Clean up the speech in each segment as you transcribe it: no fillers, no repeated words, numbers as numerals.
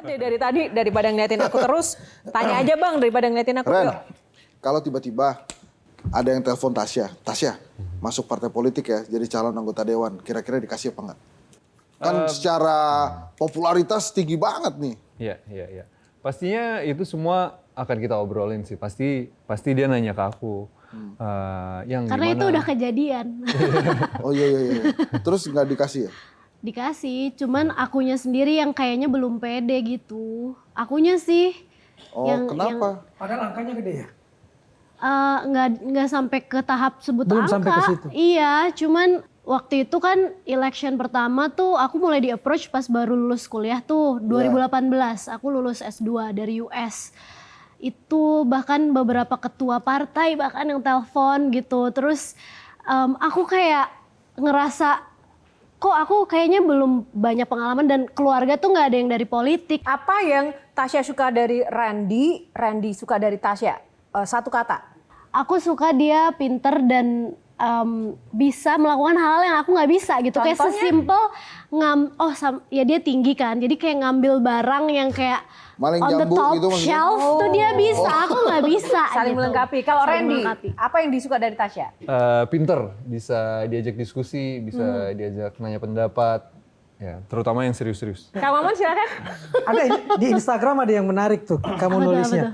Deh dari tadi daripada ngeliatin aku terus, tanya aja Bang daripada ngeliatin aku. Ren, Yuk. kalau tiba-tiba ada yang telepon Tasya masuk partai politik ya, jadi calon anggota dewan, kira-kira dikasih apa enggak? Kan secara popularitas tinggi banget nih. Iya. Pastinya itu semua akan kita obrolin sih. Pasti dia nanya ke aku. Yang Karena gimana? itu udah kejadian. Oh iya. Terus nggak dikasih ya? Dikasih, cuman akunya sendiri yang kayaknya belum pede gitu. Akunya sih. Oh kenapa? Padahal angkanya gede ya? Nggak sampai ke tahap sebut Belum angka. sampai ke situ. Iya, cuman waktu itu kan election pertama tuh aku mulai di approach pas baru lulus kuliah tuh 2018. Aku lulus S2 dari US. Itu bahkan beberapa ketua partai bahkan yang telepon gitu. Terus aku kayak ngerasa kok aku kayaknya belum banyak pengalaman dan keluarga tuh nggak ada yang dari politik. Apa yang Tasya suka dari Randy suka dari Tasya? Satu kata. Aku suka dia pinter dan bisa melakukan hal yang aku nggak bisa gitu. Contohnya? Kayak sesimpel ya dia tinggi kan, jadi kayak ngambil barang yang kayak Maling on the jambu top gitu maksudnya? shelf tuh dia bisa, aku nggak bisa. Saling gitu. melengkapi. Kalau Saling Randy, melengkapi. apa yang disuka dari Tasya? Pinter, bisa diajak diskusi, bisa diajak nanya pendapat. Ya, terutama yang serius-serius. Kang Maman silakan. Ada di Instagram ada yang menarik tuh kamu Apa nulisnya. tuh?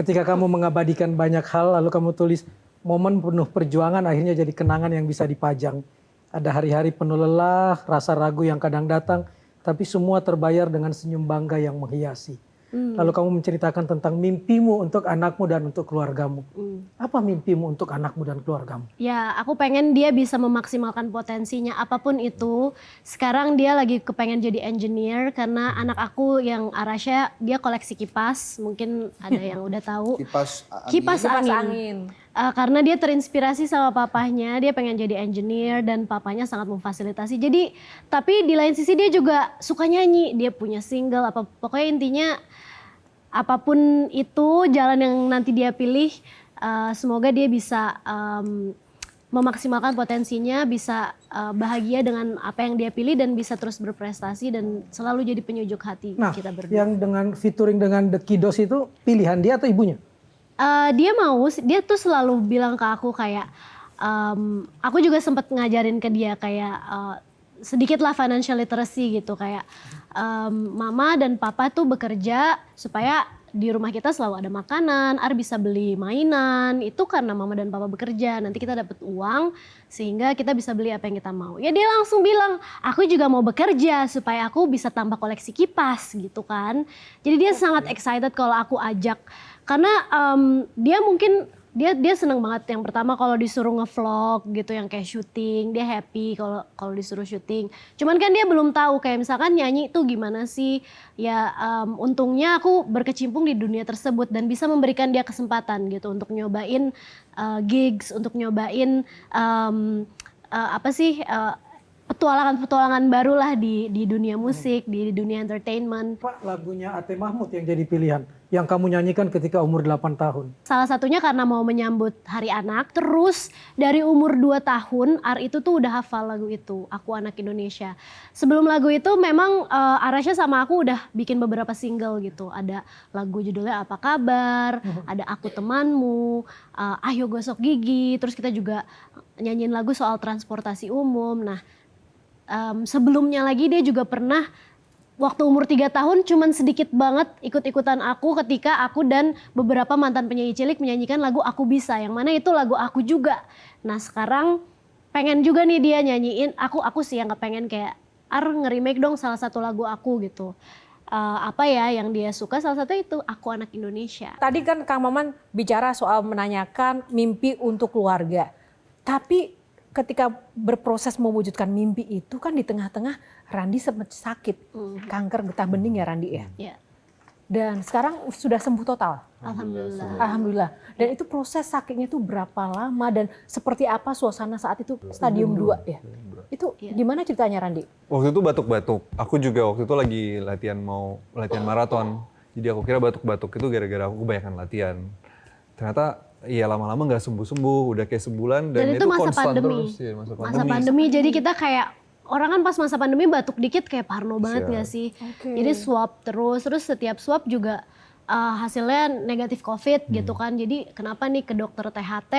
Ketika kamu mengabadikan banyak hal lalu kamu tulis momen penuh perjuangan akhirnya jadi kenangan yang bisa dipajang. Ada hari-hari penuh lelah, rasa ragu yang kadang datang, tapi semua terbayar dengan senyum bangga yang menghiasi. Lalu kamu menceritakan tentang mimpimu untuk anakmu dan untuk keluargamu. Apa mimpimu untuk anakmu dan keluargamu? Ya, aku pengen dia bisa memaksimalkan potensinya apapun itu. Sekarang dia lagi kepengen jadi engineer karena anak aku yang Arasya dia koleksi kipas. Mungkin ada yang udah tahu. Kipas angin. Angin. Karena dia terinspirasi sama papahnya, dia pengen jadi engineer dan papahnya sangat memfasilitasi. Jadi, tapi di lain sisi dia juga suka nyanyi, dia punya single, pokoknya intinya apapun itu jalan yang nanti dia pilih, semoga dia bisa memaksimalkan potensinya, bisa bahagia dengan apa yang dia pilih dan bisa terus berprestasi dan selalu jadi penyujuk hati kita berdua. Yang dengan featuring dengan The Kiddos itu pilihan dia atau ibunya? Dia tuh selalu bilang ke aku kayak, aku juga sempat ngajarin ke dia kayak sedikit lah financial literacy gitu kayak mama dan papa tuh bekerja supaya di rumah kita selalu ada makanan, bisa beli mainan, itu karena mama dan papa bekerja, nanti kita dapat uang sehingga kita bisa beli apa yang kita mau. Ya dia langsung bilang, aku juga mau bekerja supaya aku bisa tambah koleksi kipas gitu kan. Jadi dia sangat excited kalau aku ajak. Karena dia mungkin dia seneng banget yang pertama kalau disuruh ngevlog gitu yang kayak syuting, dia happy kalau disuruh syuting. Cuman kan dia belum tahu kayak misalkan nyanyi itu gimana sih. Ya untungnya aku berkecimpung di dunia tersebut dan bisa memberikan dia kesempatan gitu untuk nyobain gigs, untuk nyobain petualangan-petualangan baru lah di dunia musik, di dunia entertainment. Pak, lagunya Ate Mahmud yang jadi pilihan, yang kamu nyanyikan ketika umur 8 tahun. Salah satunya karena mau menyambut Hari Anak, terus dari umur 2 tahun, itu tuh udah hafal lagu itu, Aku Anak Indonesia. Sebelum lagu itu memang Arasya sama aku udah bikin beberapa single gitu. Ada lagu judulnya Apa Kabar, ada Aku Temanmu, Ayo Gosok Gigi, terus kita juga nyanyiin lagu soal transportasi umum. Nah, sebelumnya lagi dia juga pernah waktu umur 3 tahun cuman sedikit banget ikut-ikutan aku ketika aku dan beberapa mantan penyanyi cilik menyanyikan lagu Aku Bisa, yang mana itu lagu aku juga. Nah sekarang pengen juga nih dia nyanyiin aku sih yang pengen kayak nge-remake dong salah satu lagu aku gitu. Apa ya yang dia suka, salah satu itu Aku Anak Indonesia. Tadi kan Kang Maman bicara soal menanyakan mimpi untuk keluarga. Tapi ketika berproses mewujudkan mimpi itu kan di tengah-tengah Randy sempat sakit, kanker getah bening ya Randy ya. Yeah. Dan sekarang sudah sembuh total. Alhamdulillah. Alhamdulillah. Dan itu proses sakitnya itu berapa lama dan seperti apa suasana saat itu stadium 2 ya? Itu gimana ceritanya Randy? Waktu itu batuk-batuk. Aku juga waktu itu lagi latihan maraton. Jadi aku kira batuk-batuk itu gara-gara aku kebanyakan latihan. Ternyata iya lama-lama nggak sembuh-sembuh, udah kayak sebulan dan itu masa konstan pandemi. terus ya, Masa pandemi jadi kita kayak orang kan pas masa pandemi batuk dikit kayak parno banget nggak sih? Oke. Jadi swab terus setiap swab juga hasilnya negatif COVID gitu kan. Jadi kenapa nih ke dokter THT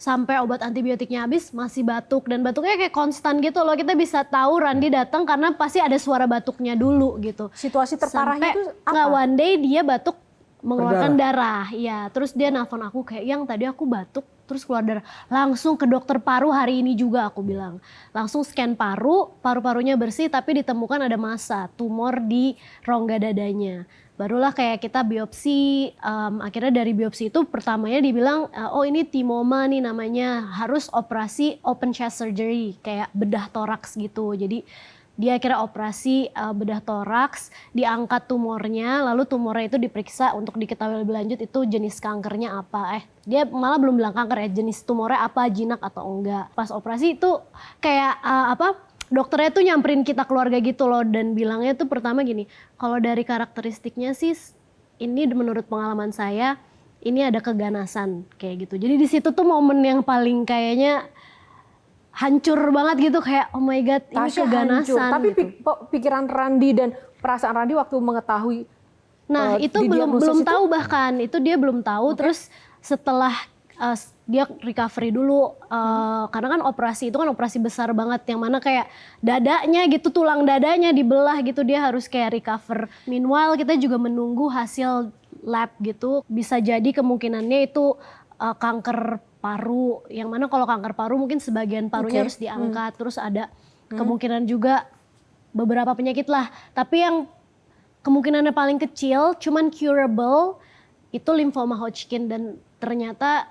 sampai obat antibiotiknya habis masih batuk dan batuknya kayak konstan gitu loh. Kita bisa tahu Randi datang karena pasti ada suara batuknya dulu gitu. Situasi terparahnya itu apa? Nggak, one day dia batuk mengeluarkan darah. Iya, terus dia nelfon aku kayak yang tadi aku batuk terus keluar darah. Langsung ke dokter paru hari ini juga aku bilang. Langsung scan paru-parunya bersih tapi ditemukan ada massa, tumor di rongga dadanya. Barulah kayak kita biopsi, akhirnya dari biopsi itu pertamanya dibilang, oh ini timoma nih namanya, harus operasi open chest surgery, kayak bedah toraks gitu. Jadi dia akhirnya operasi bedah toraks, diangkat tumornya, lalu tumornya itu diperiksa untuk diketahui lebih lanjut itu jenis kankernya apa. Dia malah belum bilang kanker ya, jenis tumornya apa, jinak atau enggak. Pas operasi itu kayak dokternya tuh nyamperin kita keluarga gitu loh dan bilangnya tuh pertama gini, kalau dari karakteristiknya sih ini menurut pengalaman saya ini ada keganasan kayak gitu. Jadi di situ tuh momen yang paling kayaknya hancur banget gitu kayak oh my god ini Tasya keganasan. hancur. Tapi gitu. pikiran Randi dan perasaan Randi waktu mengetahui Nah itu di belum diagnosis itu? tahu bahkan itu dia belum tahu. Terus setelah dia recovery dulu karena kan operasi itu kan operasi besar banget yang mana kayak dadanya gitu tulang dadanya dibelah gitu dia harus kayak recover. Meanwhile kita juga menunggu hasil lab gitu bisa jadi kemungkinannya itu kanker paru yang mana kalau kanker paru mungkin sebagian parunya harus diangkat terus ada kemungkinan juga beberapa penyakit lah tapi yang kemungkinannya paling kecil cuman curable itu lymphoma Hodgkin dan ternyata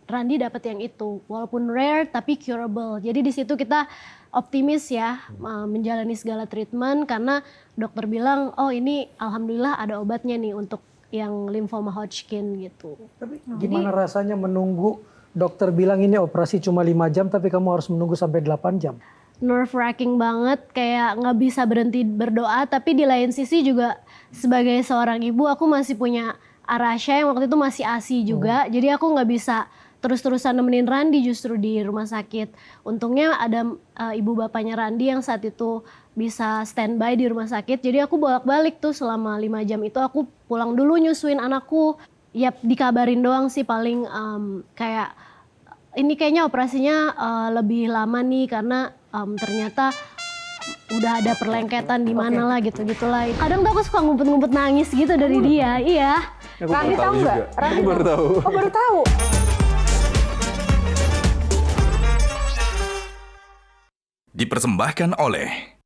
Randi dapat yang itu walaupun rare tapi curable. Jadi di situ kita optimis ya menjalani segala treatment karena dokter bilang oh ini alhamdulillah ada obatnya nih untuk yang lymphoma Hodgkin gitu. Tapi gimana rasanya menunggu dokter bilang ini operasi cuma 5 jam tapi kamu harus menunggu sampai 8 jam? Nerve wracking banget kayak nggak bisa berhenti berdoa tapi di lain sisi juga sebagai seorang ibu aku masih punya Arasha yang waktu itu masih ASI juga, jadi aku nggak bisa terus-terusan nemenin Randi justru di rumah sakit. Untungnya ada ibu bapaknya Randi yang saat itu bisa standby di rumah sakit, jadi aku bolak-balik tuh selama 5 jam itu aku pulang dulu nyusuin anakku. Ya dikabarin doang sih paling kayak ini kayaknya operasinya lebih lama nih karena ternyata udah ada perlengketan di mana lah gitu-gitulah. Kadang tuh aku suka ngumpet-ngumpet nangis gitu dari dia, iya. Aku Randi baru tahu nggak? juga. Aku baru tahu. Oh baru tahu. Dipersembahkan oleh